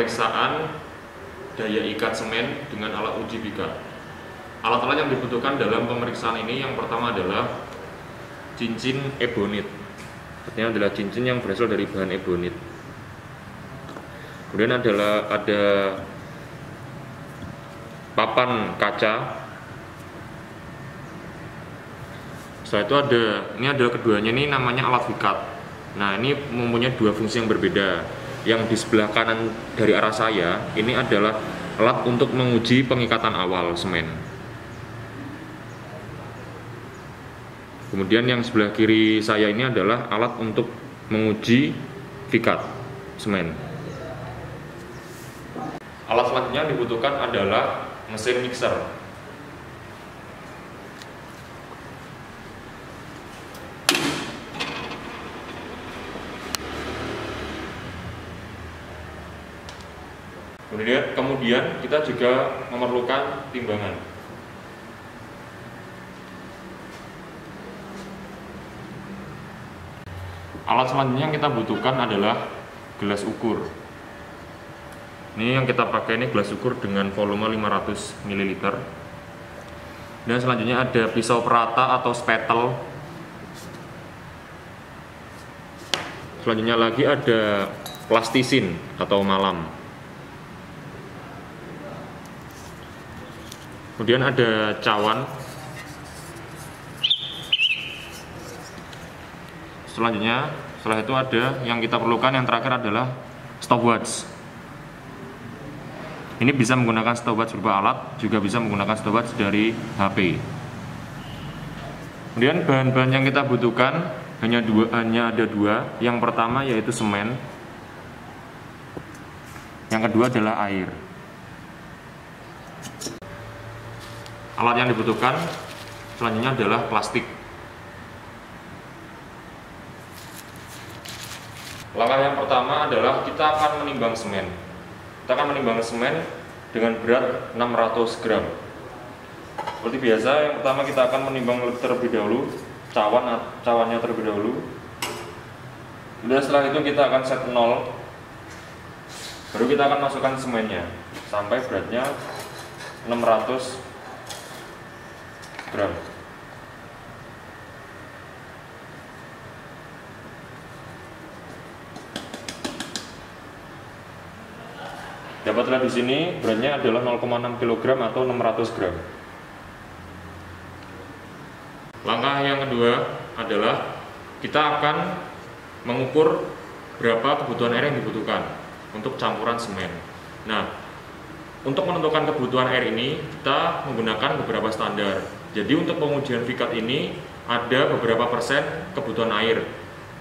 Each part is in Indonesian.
pemeriksaan daya ikat semen dengan alat uji pikat. Alat-alat yang dibutuhkan dalam pemeriksaan ini yang pertama adalah cincin ebonit. Artinya adalah cincin yang berasal dari bahan ebonit. Kemudian ada papan kaca. Setelah itu ini adalah keduanya, ini namanya alat pikat. Nah, ini mempunyai dua fungsi yang berbeda. Yang di sebelah kanan dari arah saya ini adalah alat untuk menguji pengikatan awal semen. Kemudian yang sebelah kiri saya ini adalah alat untuk menguji pikat semen. Alat selanjutnya yang dibutuhkan adalah mesin mixer. Kemudian kita juga memerlukan timbangan. Alat selanjutnya yang kita butuhkan adalah gelas ukur. Ini yang kita pakai ini gelas ukur dengan volume 500 ml. Dan selanjutnya ada pisau perata atau spatel. Selanjutnya lagi ada plastisin atau malam. Kemudian ada cawan. Setelah itu ada yang kita perlukan, yang terakhir adalah stopwatch. Ini bisa menggunakan stopwatch berupa alat, juga bisa menggunakan stopwatch dari HP. Kemudian bahan-bahan yang kita butuhkan hanya ada dua. Yang pertama yaitu semen. Yang kedua adalah air. Alat yang dibutuhkan selanjutnya adalah plastik. Langkah yang pertama adalah kita akan menimbang semen. Kita akan menimbang semen dengan berat 600 gram. Seperti biasa, yang pertama kita akan menimbang terlebih dahulu cawannya terlebih dahulu. Kemudian setelah itu kita akan set 0. Baru kita akan masukkan semennya sampai beratnya 600 gram. Dapatlah di sini beratnya adalah 0,6 kg atau 600 gram. Langkah yang kedua adalah kita akan mengukur berapa kebutuhan air yang dibutuhkan untuk campuran semen. Nah, untuk menentukan kebutuhan air ini kita menggunakan beberapa standar. Jadi untuk pengujian pikat ini ada beberapa persen kebutuhan air,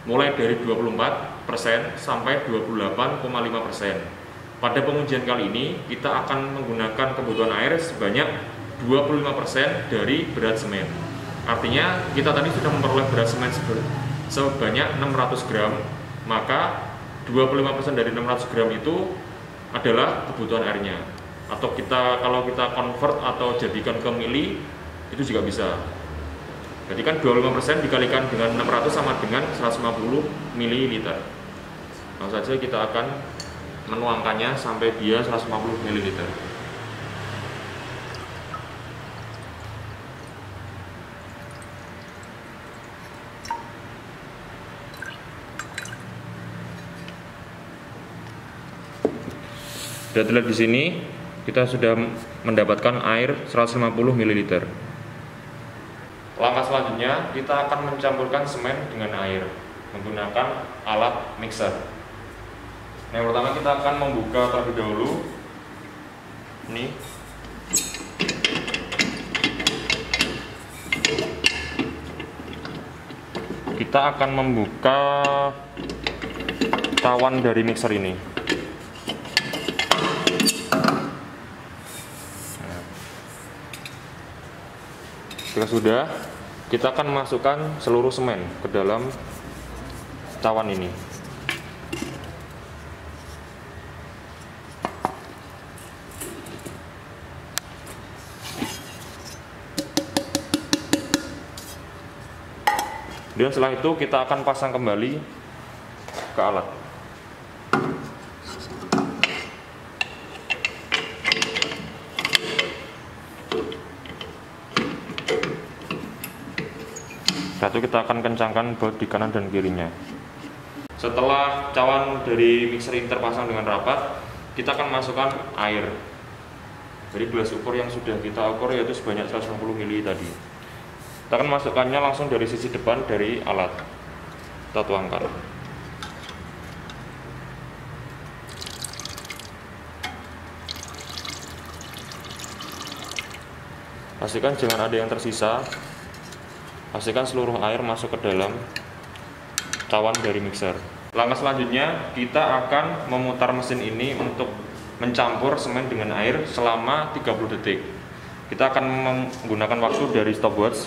mulai dari 24% sampai 28,5%. Pada pengujian kali ini kita akan menggunakan kebutuhan air sebanyak 25% dari berat semen. Artinya kita tadi sudah memperoleh berat semen sebanyak 600 gram, maka 25% dari 600 gram itu adalah kebutuhan airnya. Atau kalau kita convert atau jadikan ke mili, itu juga bisa. Jadi kan 25% dikalikan dengan 600 sama dengan 150 ml. Langsung saja kita akan menuangkannya sampai dia 150 ml. Sudah terlihat di sini kita sudah mendapatkan air 150 ml. Langkah selanjutnya kita akan mencampurkan semen dengan air menggunakan alat mixer. Yang pertama kita akan membuka terlebih dahulu. Ini. Kita akan membuka cawan dari mixer ini. Jika sudah, kita akan masukkan seluruh semen ke dalam cawan ini. Dan setelah itu kita akan pasang kembali ke alat. Setelah itu kita akan kencangkan baut di kanan dan kirinya. Setelah cawan dari mixer ini terpasang dengan rapat, kita akan masukkan air dari gelas ukur yang sudah kita ukur, yaitu sebanyak 150 ml tadi. Kita akan masukkannya langsung dari sisi depan dari alat. Kita tuangkan. Pastikan jangan ada yang tersisa. Pastikan seluruh air masuk ke dalam cawan dari mixer. Langkah selanjutnya, kita akan memutar mesin ini untuk mencampur semen dengan air selama 30 detik. Kita akan menggunakan waktu dari stopwatch.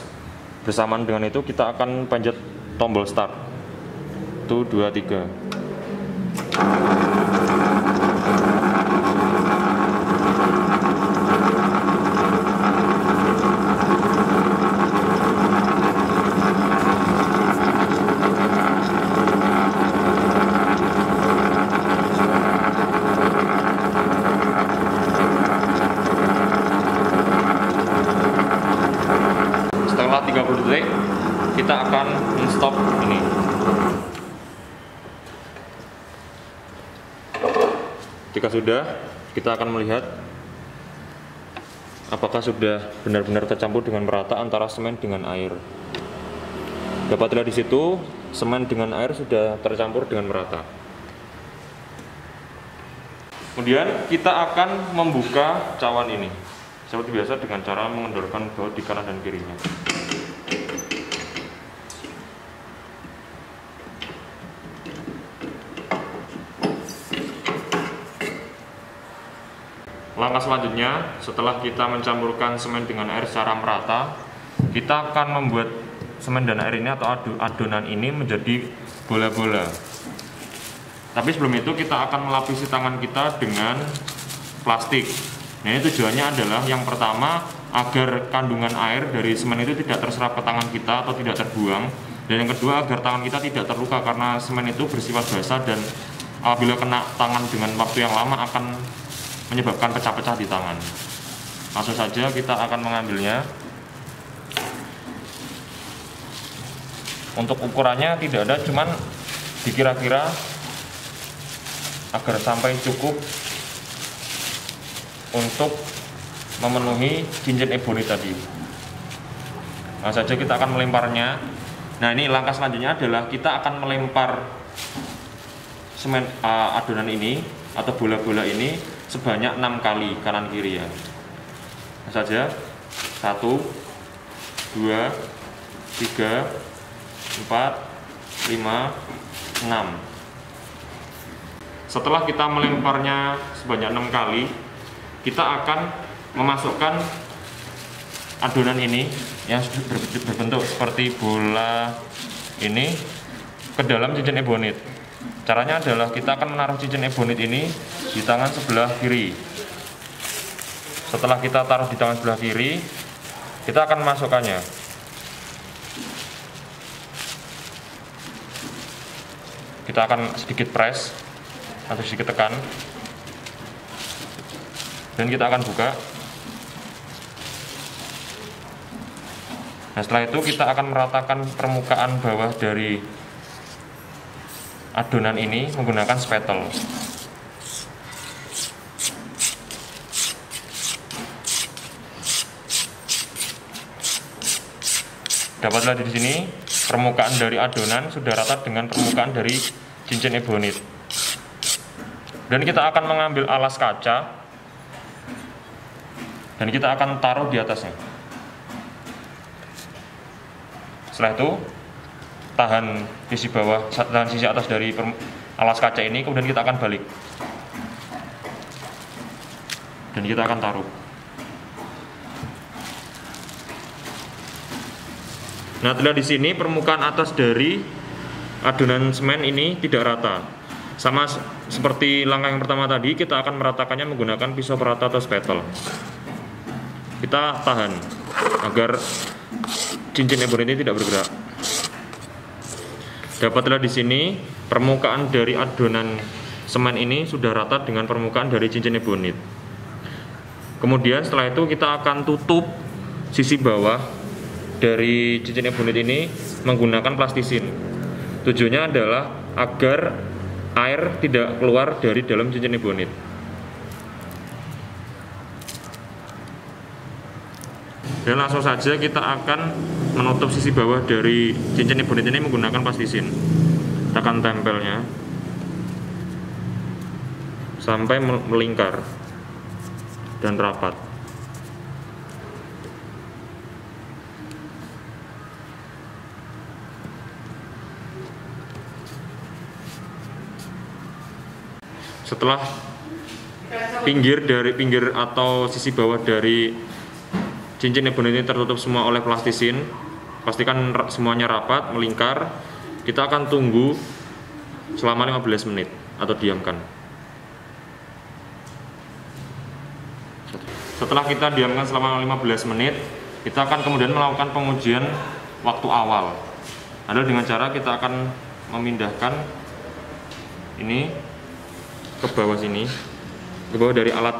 Bersamaan dengan itu kita akan pencet tombol start. 1, 2, 3. Setelah 30 detik kita akan stop ini. Jika sudah, kita akan melihat apakah sudah benar-benar tercampur dengan merata antara semen dengan air. Dapat lihat di situ, semen dengan air sudah tercampur dengan merata. Kemudian kita akan membuka cawan ini seperti biasa dengan cara mengendorkan baut di kanan dan kirinya. Langkah selanjutnya, setelah kita mencampurkan semen dengan air secara merata, kita akan membuat semen dan air ini atau adonan ini menjadi bola-bola. Tapi sebelum itu kita akan melapisi tangan kita dengan plastik. Nah, ini tujuannya adalah yang pertama agar kandungan air dari semen itu tidak terserap ke tangan kita atau tidak terbuang, dan yang kedua agar tangan kita tidak terluka karena semen itu bersifat basah dan apabila kena tangan dengan waktu yang lama akan menyebabkan pecah-pecah di tangan. Langsung saja kita akan mengambilnya. Untuk ukurannya tidak ada, cuman dikira-kira agar sampai cukup untuk memenuhi cincin ebony tadi. Nah saja kita akan melemparnya. Nah ini langkah selanjutnya adalah kita akan melempar semen adonan ini atau bola-bola ini sebanyak 6 kali kanan kiri ya. Nah saja 1, 2, 3, 4, 5, 6. Setelah kita melemparnya sebanyak 6 kali, kita akan memasukkan adonan ini yang berbentuk seperti bola ini ke dalam cincin ebonit. Caranya adalah kita akan menaruh cincin ebonit ini di tangan sebelah kiri. Setelah kita taruh di tangan sebelah kiri, kita akan memasukkannya. Kita akan sedikit press atau sedikit tekan, dan kita akan buka. Nah setelah itu kita akan meratakan permukaan bawah dari adonan ini menggunakan spatel. Dapatlah di sini permukaan dari adonan sudah rata dengan permukaan dari cincin ebonit. Dan kita akan mengambil alas kaca dan kita akan taruh di atasnya. Setelah itu tahan sisi bawah, tahan sisi atas dari alas kaca ini, kemudian kita akan balik dan kita akan taruh. Nah, terlihat di sini permukaan atas dari adonan semen ini tidak rata. Sama seperti langkah yang pertama tadi, kita akan meratakannya menggunakan pisau perata atau spatel. Kita tahan agar cincin ebonit ini tidak bergerak. Dapatlah di sini permukaan dari adonan semen ini sudah rata dengan permukaan dari cincin ebonit. Kemudian setelah itu kita akan tutup sisi bawah dari cincin ebonit ini menggunakan plastisin. Tujuannya adalah agar air tidak keluar dari dalam cincin ebonit. Dan langsung saja kita akan menutup sisi bawah dari cincin ebonit ini menggunakan plastisin. Kita akan tempelnya sampai melingkar dan rapat. Setelah pinggir atau sisi bawah dari cincin ebonit ini tertutup semua oleh plastisin, pastikan semuanya rapat, melingkar. Kita akan tunggu selama 15 menit atau diamkan. Setelah kita diamkan selama 15 menit, kita akan kemudian melakukan pengujian waktu awal. Adalah dengan cara kita akan memindahkan ini ke bawah sini, ke bawah dari alat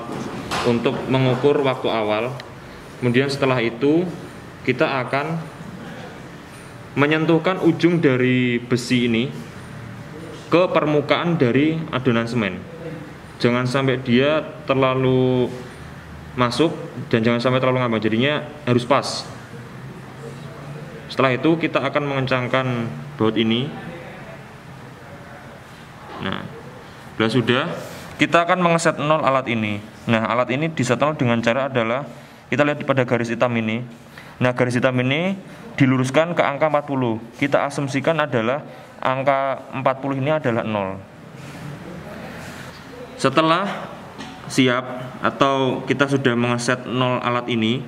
untuk mengukur waktu awal. Kemudian setelah itu kita akan menyentuhkan ujung dari besi ini ke permukaan dari adonan semen. Jangan sampai dia terlalu masuk dan jangan sampai terlalu ngambang, jadinya harus pas. Setelah itu kita akan mengencangkan baut ini. Nah, bila sudah, kita akan mengeset nol alat ini. Nah, alat ini diset nol dengan cara adalah kita lihat pada garis hitam ini. Nah, garis hitam ini diluruskan ke angka 40. Kita asumsikan adalah angka 40 ini adalah 0. Setelah siap atau kita sudah mengeset nol alat ini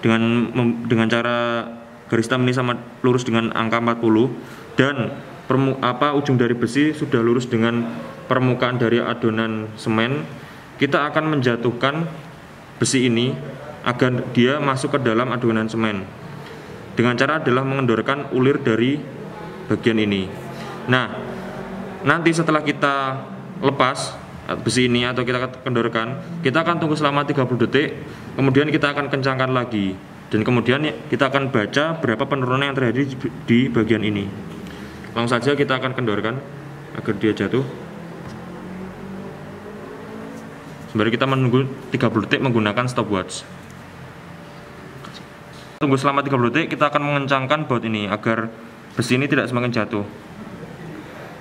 dengan cara garis hitam ini sama lurus dengan angka 40 dan ujung dari besi sudah lurus dengan permukaan dari adonan semen, kita akan menjatuhkan besi ini agar dia masuk ke dalam adonan semen dengan cara adalah mengendorkan ulir dari bagian ini. Nah, nanti setelah kita lepas besi ini atau kita kendorkan, kita akan tunggu selama 30 detik, kemudian kita akan kencangkan lagi dan kemudian kita akan baca berapa penurunan yang terjadi di bagian ini. Langsung saja kita akan kendorkan agar dia jatuh. Sembari kita menunggu 30 detik menggunakan stopwatch. Tunggu selama 30 detik, kita akan mengencangkan baut ini agar besi ini tidak semakin jatuh.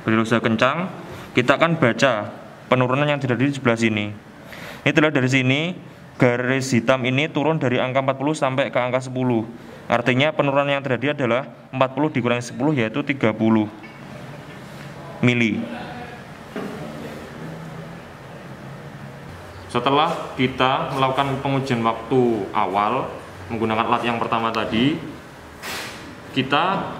Bila sudah kencang, kita akan baca penurunan yang terjadi di sebelah sini. Ini terlihat dari sini, garis hitam ini turun dari angka 40 sampai ke angka 10. Artinya penurunan yang terjadi adalah 40 dikurangi 10 yaitu 30 mili. Setelah kita melakukan pengujian waktu awal menggunakan alat yang pertama tadi, kita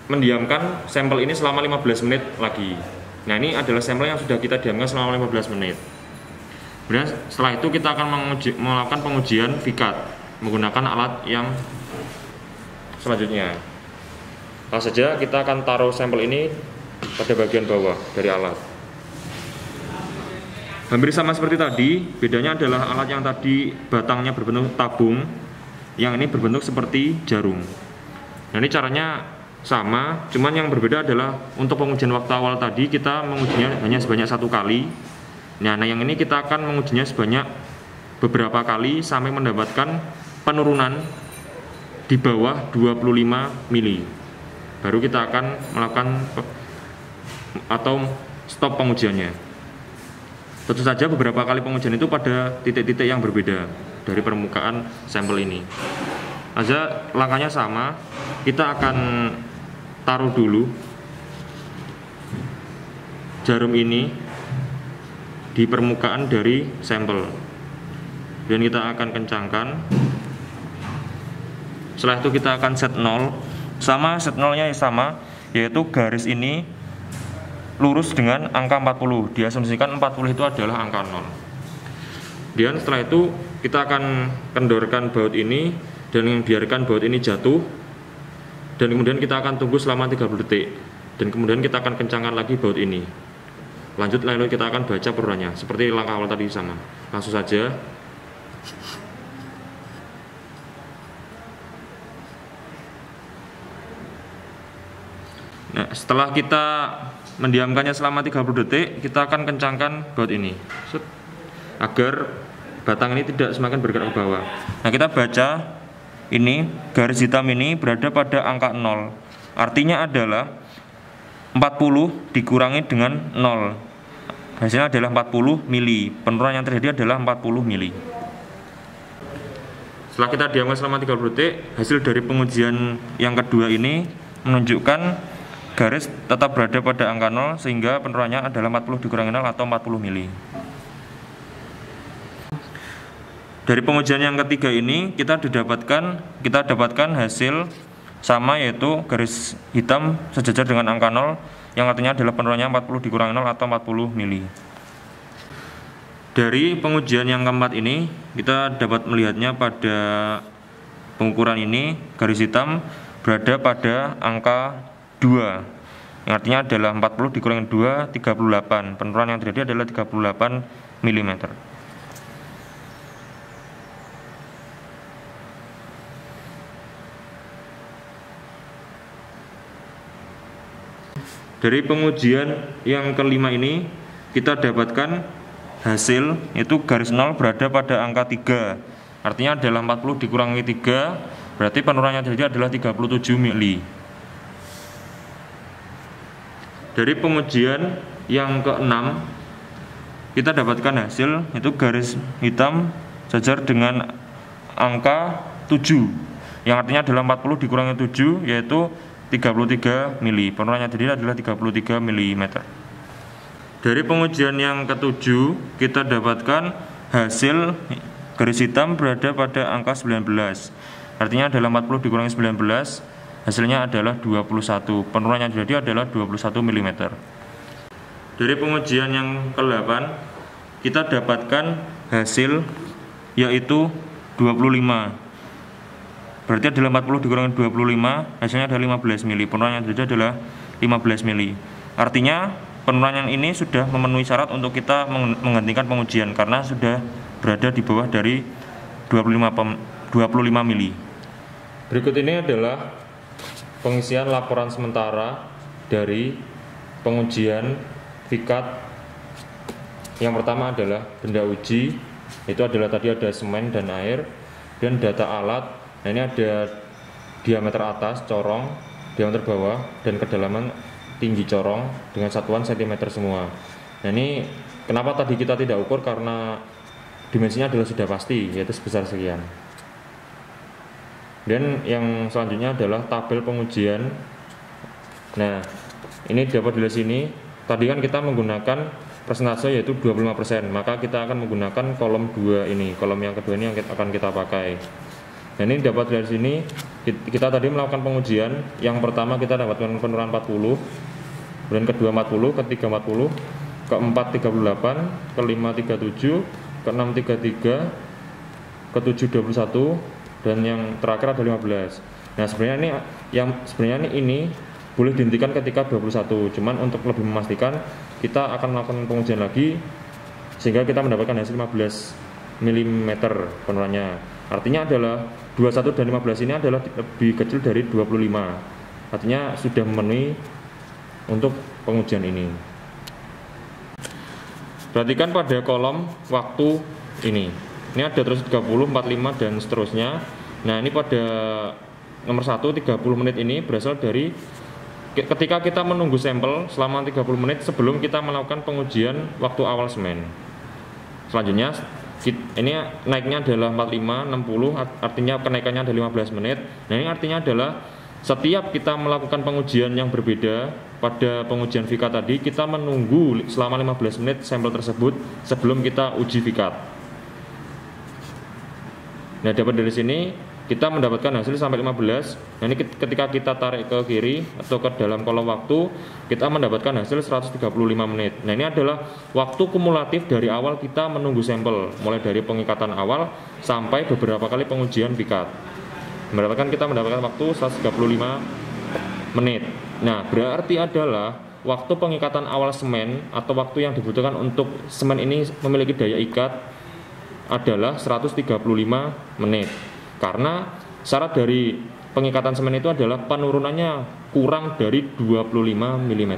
mendiamkan sampel ini selama 15 menit lagi. Nah, ini adalah sampel yang sudah kita diamkan selama 15 menit. Kemudian setelah itu kita akan melakukan pengujian vikat menggunakan alat yang selanjutnya. Langsung saja kita akan taruh sampel ini pada bagian bawah dari alat. Hampir sama seperti tadi, bedanya adalah alat yang tadi batangnya berbentuk tabung, yang ini berbentuk seperti jarum. Nah, ini caranya sama, cuman yang berbeda adalah untuk pengujian waktu awal tadi kita mengujinya hanya sebanyak 1 kali. Nah, yang ini kita akan mengujinya sebanyak beberapa kali sampai mendapatkan penurunan di bawah 25 mili. Baru kita akan melakukan atau stop pengujiannya. Tentu saja beberapa kali pengujian itu pada titik-titik yang berbeda dari permukaan sampel ini. Aja langkahnya sama, kita akan taruh dulu jarum ini di permukaan dari sampel dan kita akan kencangkan. Setelah itu kita akan set 0, sama set 0-nya sama, yaitu garis ini lurus dengan angka 40. Diasumsikan 40 itu adalah angka 0. Dan setelah itu kita akan kendorkan baut ini dan biarkan baut ini jatuh. Dan kemudian kita akan tunggu selama 30 detik. Dan kemudian kita akan kencangkan lagi baut ini. Lalu kita akan baca penurunan seperti langkah awal tadi sama. Langsung saja. Nah, setelah kita mendiamkannya selama 30 detik, kita akan kencangkan baut ini agar batang ini tidak semakin bergerak ke bawah. Nah, kita baca ini garis hitam ini berada pada angka 0. Artinya adalah 40 dikurangi dengan 0. Hasilnya adalah 40 mili. Penurunan yang terjadi adalah 40 mili. Setelah kita diamkan selama 30 detik, hasil dari pengujian yang kedua ini menunjukkan garis tetap berada pada angka 0 sehingga penurunannya adalah 40 dikurangi 0 atau 40 mili. Dari pengujian yang ketiga ini kita dapatkan hasil sama, yaitu garis hitam sejajar dengan angka 0 yang artinya adalah penurunannya 40 dikurangi 0 atau 40 mili. Dari pengujian yang keempat ini kita dapat melihatnya pada pengukuran ini garis hitam berada pada angka 2 yang artinya adalah 40 dikurangi 2 38. Penurunan yang terjadi adalah 38 mm. Dari pengujian yang kelima ini kita dapatkan hasil itu garis 0 berada pada angka 3. Artinya adalah 40 dikurangi 3, berarti penurunan yang terjadi adalah 37 mili. Dari pengujian yang keenam kita dapatkan hasil itu garis hitam sejajar dengan angka 7 yang artinya adalah 40 dikurangi 7 yaitu 33 mili. Penurunan yang terjadi adalah 33 mm. Dari pengujian yang ketujuh kita dapatkan hasil garis hitam berada pada angka 19. Artinya adalah 40 dikurangi 19, hasilnya adalah 21. Penurunan yang terjadi adalah 21 mm. Dari pengujian yang ke-8 kita dapatkan hasil yaitu 25. Berarti adalah 40 dikurangi 25, hasilnya adalah 15 mili. Penurunan yang terjadi adalah 15 mili. Artinya penurunan ini sudah memenuhi syarat untuk kita menghentikan pengujian karena sudah berada di bawah dari 25 mili. Berikut ini adalah pengisian laporan sementara dari pengujian VCAT. Yang pertama adalah benda uji, itu adalah tadi ada semen dan air, dan data alat. Nah, ini ada diameter atas corong, diameter bawah, dan kedalaman tinggi corong dengan satuan cm semua. Nah, ini kenapa tadi kita tidak ukur, karena dimensinya adalah sudah pasti, yaitu sebesar sekian. Dan yang selanjutnya adalah tabel pengujian. Nah, ini dapat dari sini. Tadi kan kita menggunakan persentase yaitu 25%, maka kita akan menggunakan kolom 2 ini. Kolom yang kedua ini yang akan kita pakai. Nah, ini dapat dari sini. Kita tadi melakukan pengujian. Yang pertama kita dapatkan penurunan 40, kemudian kedua 40, ketiga 40, keempat 38, kelima 37, keenam 33, ketujuh 21, dan yang terakhir ada 15. Nah, sebenarnya ini boleh dihentikan ketika 21. Cuman untuk lebih memastikan kita akan melakukan pengujian lagi sehingga kita mendapatkan hasil 15 mm penurunannya. Artinya adalah 21 dan 15 ini adalah lebih kecil dari 25. Artinya sudah memenuhi untuk pengujian ini. Perhatikan pada kolom waktu ini. Ini ada terus 30, 45 dan seterusnya. Nah, ini pada nomor 1 30 menit ini berasal dari ketika kita menunggu sampel selama 30 menit sebelum kita melakukan pengujian waktu awal semen. Selanjutnya ini naiknya adalah 45, 60, artinya kenaikannya ada 15 menit. Nah, ini artinya adalah setiap kita melakukan pengujian yang berbeda. Pada pengujian VCAT tadi kita menunggu selama 15 menit sampel tersebut sebelum kita uji VCAT. Nah, dapat dari sini kita mendapatkan hasil sampai 15. Nah, ini ketika kita tarik ke kiri atau ke dalam kolom waktu, kita mendapatkan hasil 135 menit. Nah, ini adalah waktu kumulatif dari awal kita menunggu sampel, mulai dari pengikatan awal sampai beberapa kali pengujian VCAT. Kita mendapatkan waktu 135 menit. Nah, berarti adalah waktu pengikatan awal semen atau waktu yang dibutuhkan untuk semen ini memiliki daya ikat adalah 135 menit. Karena syarat dari pengikatan semen itu adalah penurunannya kurang dari 25 mm.